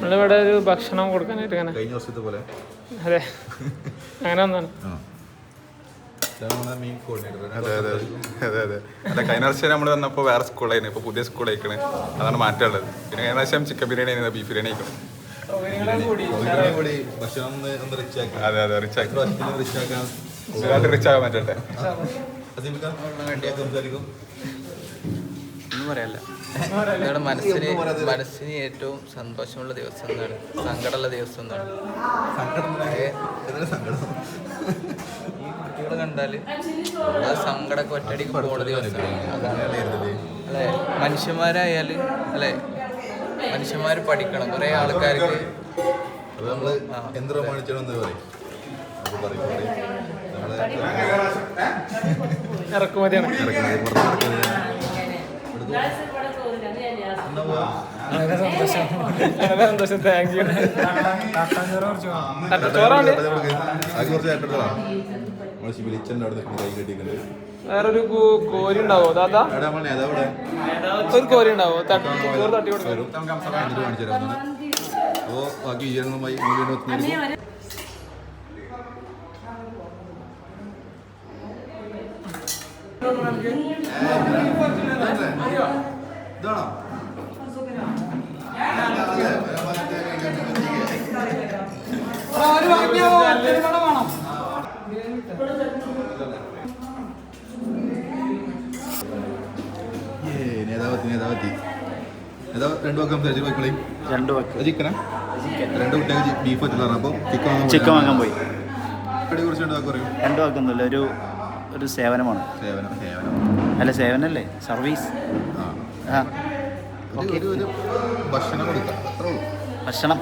നമ്മളിവിടെ ഒരു ഭക്ഷണം കൊടുക്കാനായിട്ട് ഇങ്ങനെ കഴിഞ്ഞ വർഷത്തെ പോലെ അതെ അങ്ങനെ ഒന്നാണ്. അതെ അതെ അതെ അതെ അല്ല കഴിഞ്ഞ വർഷം നമ്മൾ വന്നപ്പോൾ വേറെ സ്കൂളായിരുന്നു, ഇപ്പോൾ പുതിയ സ്കൂളായിക്കണേ, അതാണ് മാറ്റമുള്ളത്. പിന്നെ കഴിഞ്ഞ പ്രാവശ്യം ചിക്കൻ ബിരിയാണി ആയിരുന്നു, ബീഫ് ബിരിയാണി ആയിക്കണം. അതെ അതെ റിച്ച് ആക്കി റിച്ച് ആകാൻ പറ്റട്ടെ. ഒന്നും പറയല്ല. നിങ്ങളുടെ മനസ്സിന് ഏറ്റവും സന്തോഷമുള്ള ദിവസം എന്താണ്? സങ്കടമുള്ള ദിവസം എന്താണ്? ഈ കുട്ടികളെ കണ്ടാല് ആ സങ്കടമൊക്കെ ഒറ്റയടിക്ക് പോണ ദിവസം അല്ലെ? മനുഷ്യന്മാരായാല് അല്ലെ, മനുഷ്യന്മാർ പഠിക്കണം. കുറെ ആൾക്കാർക്ക് എന്ത് പ്രമാണിച്ചാണെന്ന് പറയും ഇറക്കുമതിയാണ്. സന്തോഷം. Thank you. വേറൊരു കോരി ഉണ്ടാവോ താത്ത? ഒരു കോരി ഉണ്ടാവോ? തട്ടി കൊടുക്കും. രണ്ടു വാക്ക് സംസാരിച്ചു പോയിക്കളയും. ചിക്കനാ? രണ്ട് കുട്ടികൾ ബീഫ് വെച്ചിട്ടാണ്. അപ്പോൾ ചിക്കൻ വാങ്ങാൻ പോയി. കുറിച്ച് രണ്ടു വാക്ക് പറയും. രണ്ടു വാക്കൊന്നുമില്ല, ഒരു സേവനമാണ്. അല്ല സേവനല്ലേ, സർവീസ്. ഒരു ഭക്ഷണം കൊടുക്കാം, അത്രേ ഉള്ളൂ. ഭക്ഷണം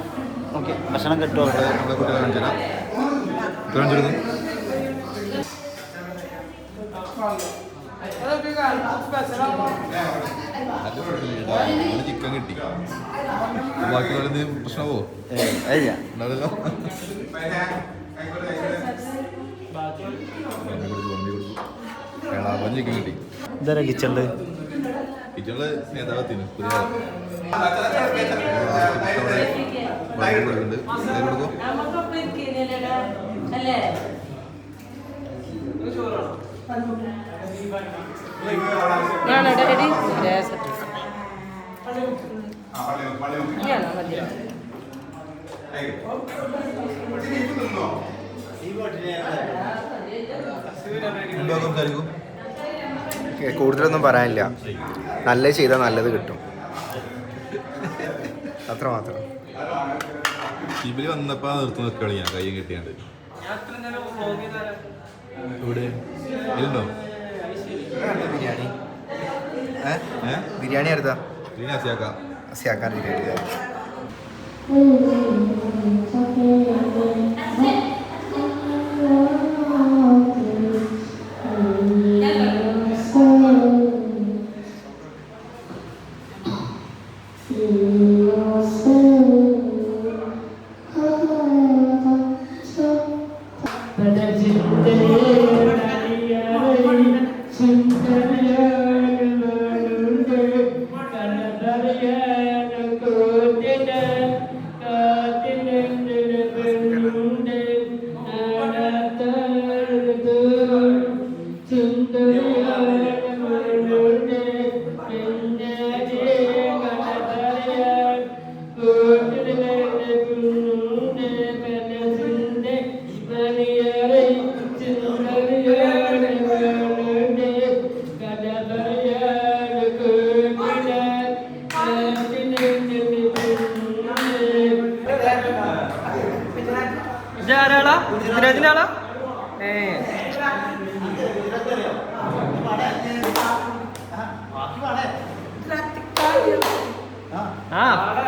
ഓക്കെ, ഭക്ഷണം കിട്ടുമോ? നമ്മളെ കുട്ടികളെ കാണിച്ചുതരാം. ചിക്കൻ കിട്ടി. ബാക്കിയുള്ള പ്രശ്നമോ? ഉണ്ടാവില്ലല്ലോ. ചിക്കൻ കിട്ടി. ഇതാരാ കിച്ചണില്? കിച്ചണില് നേതാവത്തിന് പുതിയ കൊടുക്കും. കൂടുതലൊന്നും പറയാനില്ല. നല്ല ചെയ്താൽ നല്ലത് കിട്ടും, അത്ര മാത്രം. ഷിബിലി വന്നപ്പോ നിർത്തി നിൽക്കുകയാണ് ഞാൻ കയ്യും കെട്ടിയാണ്ട്. ഇവിടെ ഇല്ലോ ബിരിയാണി ബിരിയാണി എടുത്താ അസിയാക്കാൻ ബിരിയാണി.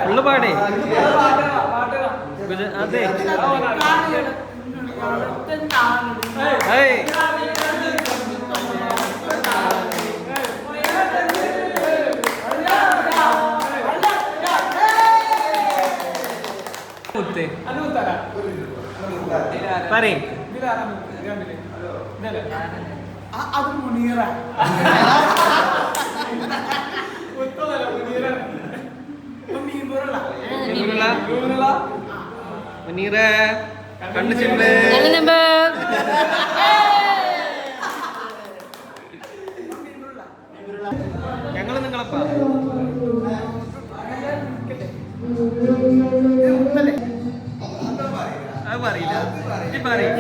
ഫുള്ള് പാടേ അതെ. പറയും അത് മുനീറ മീൻപുറല്ല മുനീറേ കണ്ണു ചെമ്പ് ഞങ്ങള് നിങ്ങളപ്പാ അത് പറയില്ല നീ പറയും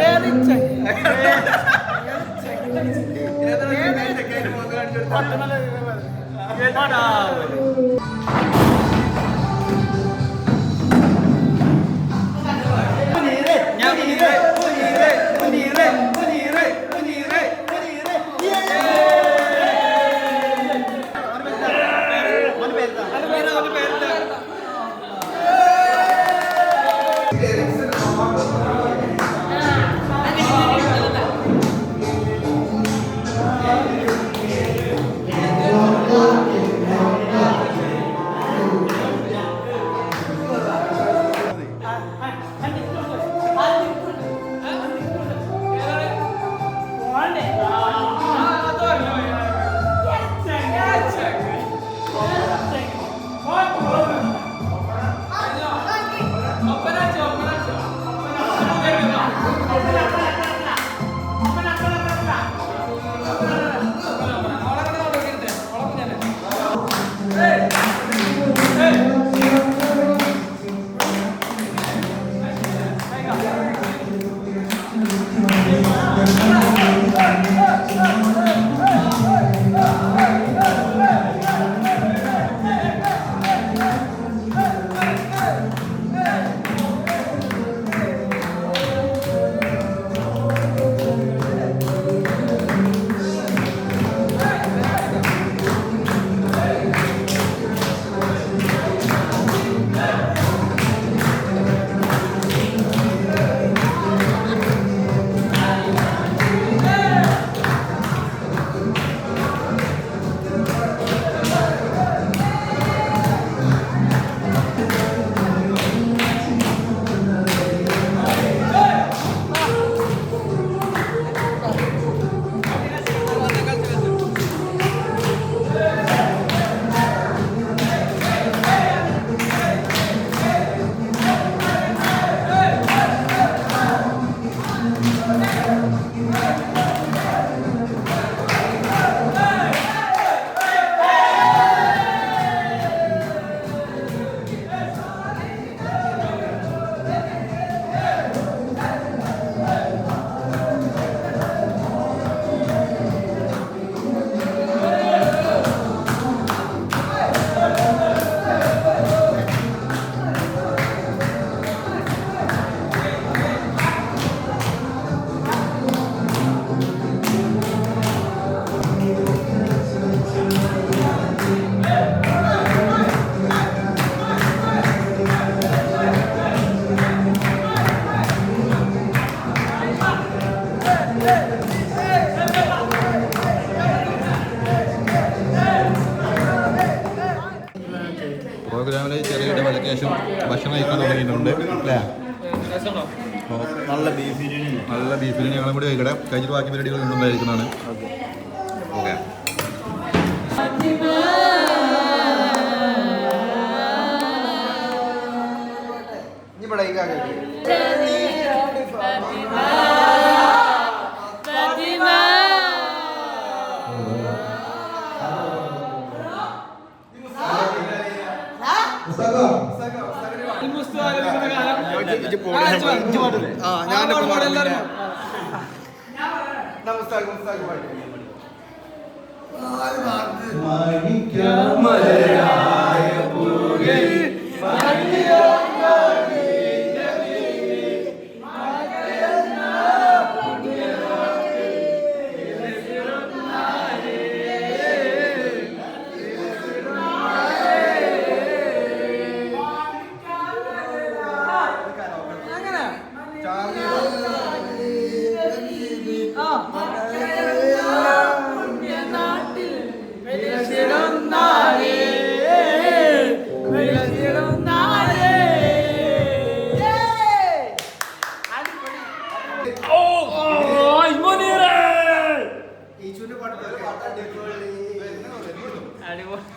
പ്രോഗ്രാമിൽ ചെറിയ ഇടവേളയ്ക്ക് ശേഷം ഭക്ഷണം കഴിക്കാൻ തുടങ്ങിയിട്ടുണ്ട് അല്ലേ? നല്ല ബീഫ് ബിരിയാണി. നല്ല ബീഫ് ബിരിയാണി ഞങ്ങളും കൂടി കഴിക്കട്ടെ. കഴിച്ചിട്ട് ബാക്കി പരിപാടികൾ ഉണ്ടായിരിക്കുന്നതാണ്. ഓക്കെ. അടിപൊളി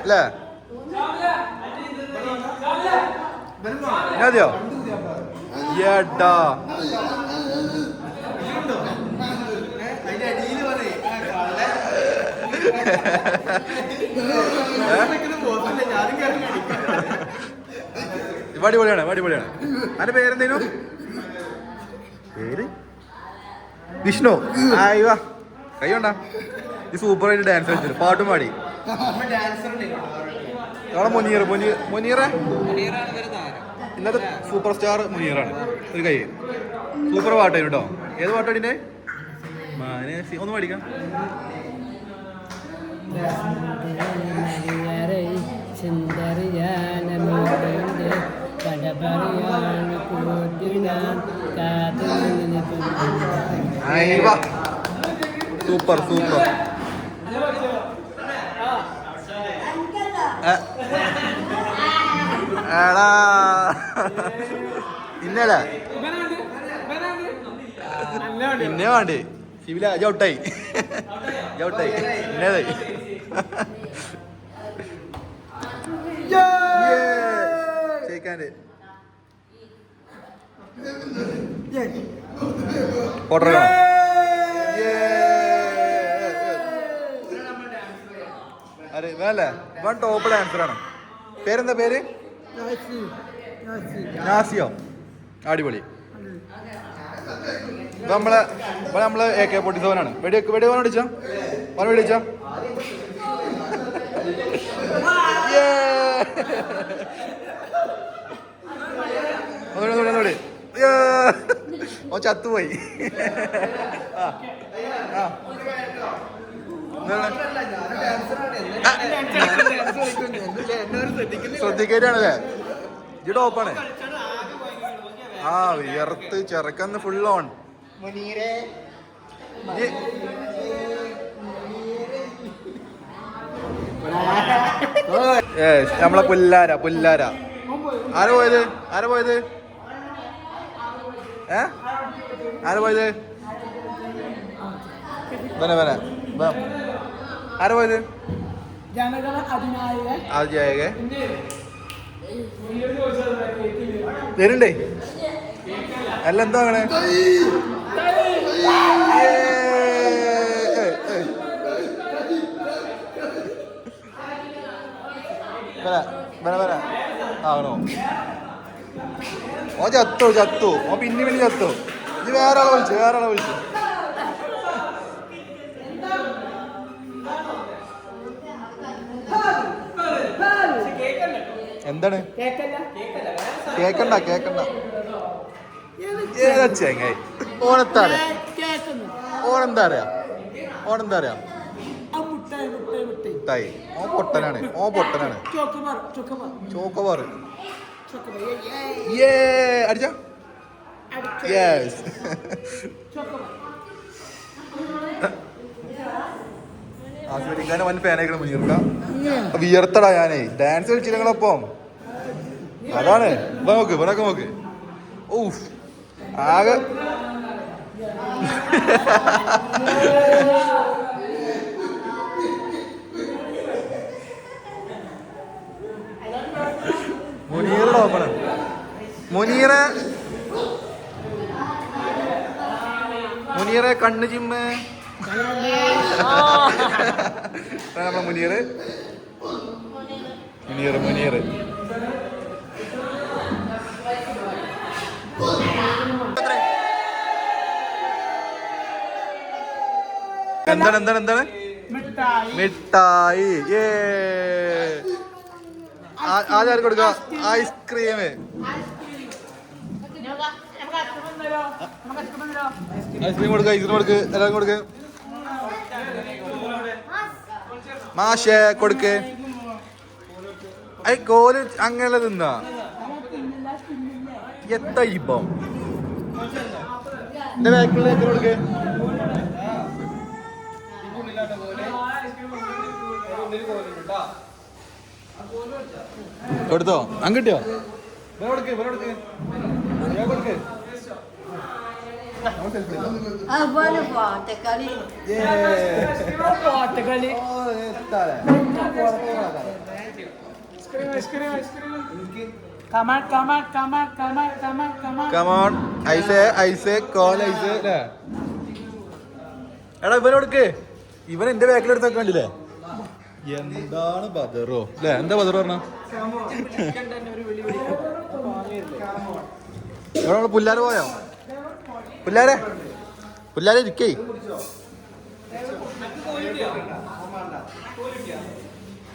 അല്ലേ അതെയോ ഏട്ടാ അടിപൊളിയാണ് അടിപൊളിയാണ്. അതിന്റെ പേരെന്തേനു? പേര് വിഷ്ണു. ആയിവാ കൈകൊണ്ടാ ഈ സൂപ്പറായിട്ട് ഡാൻസ് കളിച്ചു പാട്ടും പാടി. അവിടെ മുനീറെ ഇന്നത്തെ സൂപ്പർ സ്റ്റാർ മുനീറാണ്. ഒരു കൈ സൂപ്പർ പാട്ടായിരുന്നു കേട്ടോ. ഏത് പാട്ടാടിന്റെ ഒന്ന് പാടിക്കാം. Super super. എടാ ഇന്നല്ലേ പിന്നെ വേണ്ടേ ശിവില ചവിട്ടായി ചവിട്ടായി ഇന്നേതായി ഷെയ്ക്കാൻ്റെ ഓർഡർ അരെ വേല്ലേ ഇവൻ ടോപ്പ് ഡാൻസറാണ്. പേരെന്താ പേര്? നാസിയോ. അടിപൊളി. ഇപ്പൊ നമ്മള് AK-47 ആണ്. വെടി അടിച്ചാ വെടി അടിച്ചാ ഓ ചത്തുപോയി. ശ്രദ്ധിക്കാനാണല്ലേ ഇത് ടോപ്പാണ്. ആ വിയർത്ത് ചെറുക്കന്ന് ഫുൾ ഓൺ. നമ്മളെ പുല്ലാര ആരാ പോയത് ആരാ പോയത് ആരാ പോയത്? അതിനായക വരുണ്ടേ അല്ല എന്താ അങ്ങനെ ആണോ? ഓ ചത്തു ഓ പിന്നെ ചത്തു. ഇത് വേറെ ആളെ വിളിച്ചു എന്താണ്? കേക്കണ്ട ഏതച്ചേങ്ങായി ഓനെന്താ അറിയാ മുട്ടായി. ഓ പൊട്ടനാണ് ചോക്കോബാർ. അടിച്ച യെസ്. ആസ്വദിക്കാൻ വൻ ഫാനായിക്കണം മുനീർക്ക. വിയർത്തടാ ഞാനേ ഡാൻസ് കളിച്ചില്ല നിങ്ങളൊപ്പം. അതാണ് നോക്ക് ഊഫ് ആകെ മുനീറുടെ ഓപ്പണാണ്. മുനീറെ കണ്ണ് ചിമ്മ്. നമ്മളെ മുനീർ എന്താണ് മിഠായി. ആദ്യം കൊടുക്ക ഐസ്ക്രീം. ഐസ്ക്രീം കൊടുക്ക എല്ലാവർക്കും കൊടുക്ക. മാഷേ കൊടുക്ക്. കോല് അങ്ങനെ തിന്നാ എത്ര ഇപ്പം എന്റെ ബാക്കിലുള്ള കൊടുക്ക്. കൊടുത്തോ? കിട്ടിയോ? പാട്ടുകളി കമോൺ ഐസേ കോൾ ഐസേ അല്ലേ എടാ ഇവനോടുക്ക് ഇവൻ എന്റെ ബാക്കിലെടുത്തൊക്കെ കണ്ടില്ലേ എന്താണ് ബദറോ അല്ലേ എന്താ ബദറോ പറഞ്ഞ എവിടെ പുല്ലാര് പോയോ പുല്ലാരെ ഇരിക്കേ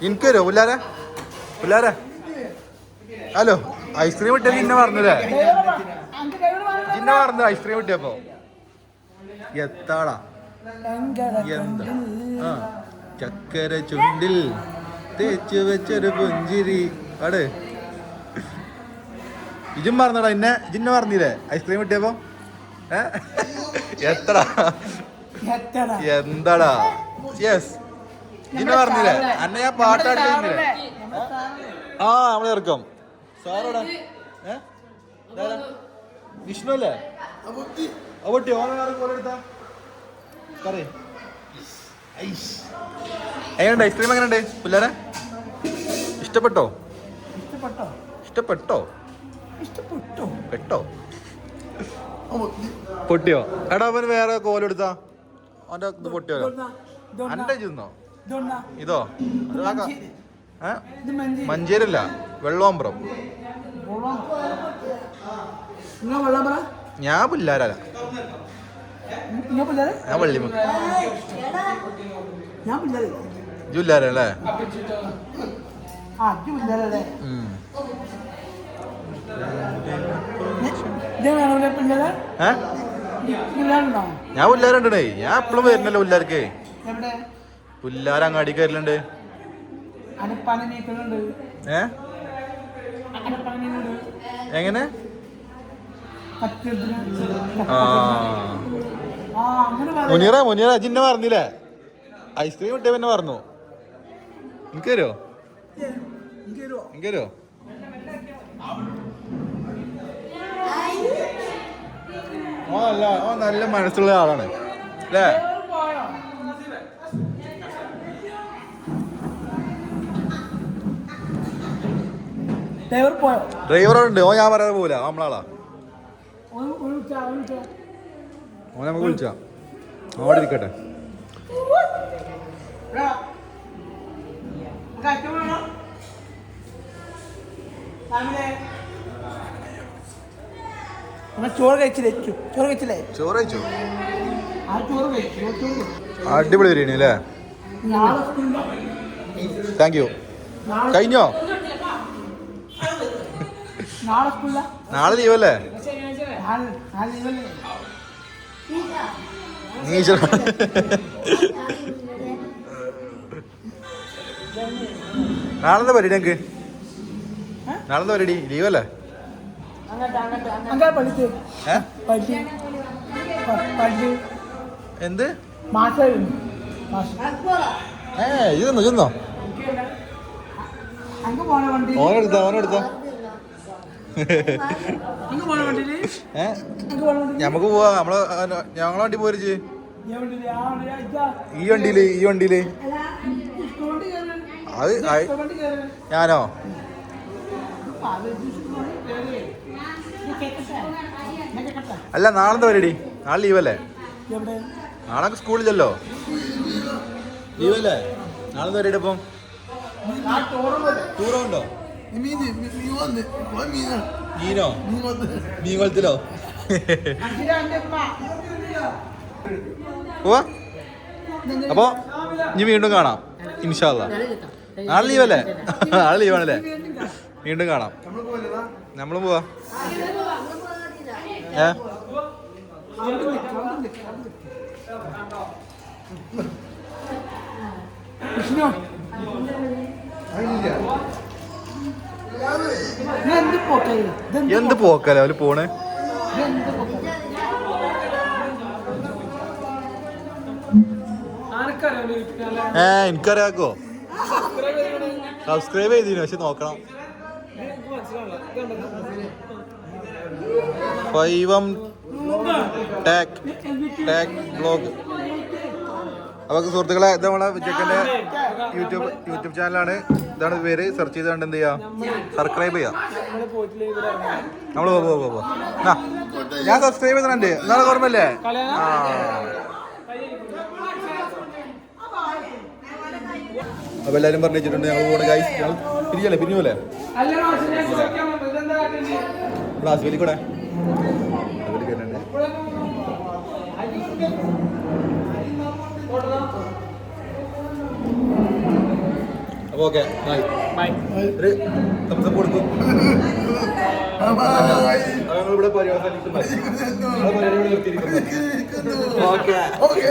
എനിക്ക് വരുമോ പുല്ലാരെ ഹലോ ഐസ്ക്രീം കിട്ടിയത് ഇന്നെ പറഞ്ഞല്ലേ ഇന്നെ പറഞ്ഞു ഐസ്ക്രീം കിട്ടിയപ്പോ എത്താടാ എന്താ ആ ചക്കര ചുണ്ടിൽ തേച്ചു വെച്ചൊരു പുഞ്ചിരി അട് ഇജും പറഞ്ഞടാ ഇന്നെ പറഞ്ഞില്ലേ ഐസ്ക്രീം കിട്ടിയപ്പോ എത്തടാ എന്താടാ യെസ് ഇന്നെ പറഞ്ഞില്ലേ അന്നെ ഞാൻ പാട്ടാടില്ലേ ആ നമ്മളെ ഇറക്കാം സാറോടാ വിഷ്ണു അല്ലേ അവട്ടി ഓനെടുത്താ എങ്ങനെയുണ്ട് ഐസ്ക്രീം എങ്ങനെയുണ്ട് പിള്ളേരെ ഇഷ്ടപ്പെട്ടോ പൊട്ടിയോ എടാ അവന് വേറെ കോലെടുത്താ അവന്റെ ഇത് പൊട്ടിയോ അന്റെ ചെന്നോ ഇതോ മഞ്ചേരില്ല വെള്ളോമ്പ്രം ഞാൻ പിള്ളേരല്ല ഞാൻ വള്ളിമുക്ക് ജില്ലാരല്ലേ ഞാൻ പുല്ലാരുണ്ടേ ഞാൻ എപ്പോഴും വരുന്നല്ലോ പുല്ലാർക്ക് പുല്ലാരങ്ങാടി കയറലുണ്ട് എങ്ങനെ മുനീറ അജിന്നെ പറഞ്ഞില്ലേ ഐസ്ക്രീം കിട്ടിയ പിന്നെ പറഞ്ഞു എനിക്ക് തരുമോ ഓ നല്ല മനസ്സുള്ള ആളാണ് അല്ലേ ഡ്രൈവറുണ്ട് ഓ ഞാൻ പറയാതെ പോവില്ല നമ്മളാളാ ഓനെ നമുക്ക് വിളിച്ചാ അവിടെ ഇരിക്കട്ടെ ചോറ് കഴിച്ചില്ലേ ചോറ് കഴിച്ചു അടിപൊളി ബിരിയാണി അല്ലേ താങ്ക് യു കഴിഞ്ഞോ നാളെ ലീവല്ലേ നീ നാളെ പരിപാടി ഞങ്ങക്ക് നാളെ പരിപാടി ലീവല്ലേ എന്ത് ഇതൊന്നോ ചെന്നോ ഓനെടുത്തോ ഞമ്മക്ക് പോവാ ഞങ്ങളെ വണ്ടി പോരിച്ച് ഈ വണ്ടിയില് അത് ഞാനോ അല്ല നാളെ പരിപാടി നാളെ ലീവല്ലേ നാളെ സ്കൂളിലല്ലോ ലീവല്ലേ നാളെ പരിപാടി അപ്പം ടൂറുണ്ടോ മീനോ മീൻ കുളത്തിലോ പോവാ അപ്പൊ ഇനി വീണ്ടും കാണാം ഇൻഷാ അല്ലാ നാളെ ലീവല്ലേ നാളെ ലീവാണല്ലേ വീണ്ടും കാണാം നമ്മളും പോവാ എന്ത് പോക്കല്ലേ അവര് പോണ് എനിക്കറിയാക്കോ സബ്സ്ക്രൈബ് ചെയ്തിരുന്നു പക്ഷെ നോക്കണം ഫൈവം ടാക് ബ്ലോഗ്. അപ്പോൾ സുഹൃത്തുക്കളെ ഇത് നമ്മളെ വിജയക്കൻ്റെ യൂട്യൂബ് ചാനലാണ്. ഇതാണ് പേര്. സെർച്ച് ചെയ്തുകൊണ്ട് എന്ത് ചെയ്യാം, സബ്സ്ക്രൈബ് ചെയ്യാം. നമ്മള് പോയിട്ടില്ല ഇവിടെ ഇറങ്ങാം. നമ്മൾ ഞാൻ സബ്സ്ക്രൈബ് ചെയ്തിട്ടുണ്ട്. എന്നാണ് ഓർമ്മല്ലേ? ആ അപ്പൊ എല്ലാരും പറഞ്ഞു വെച്ചിട്ടുണ്ട് ഞങ്ങൾ പോണ ഗൈസ്. ഞങ്ങൾ പിരിയല്ലേ, പിരിഞ്ഞു പോലെ അല്ല മാഷിനെ ചോദിക്കാൻ പറ്റും. ഇതെന്താ കാട്ടുന്നത്? ക്ലാസ് വലിക്കൂടെ. അപ്പൊ ഓക്കെ ബൈ. ഒരു thumbs up കൊടുക്കും. ഞങ്ങളിവിടെ പരിപാടി നിർത്തിയിരിക്കുന്നു. ഓക്കെ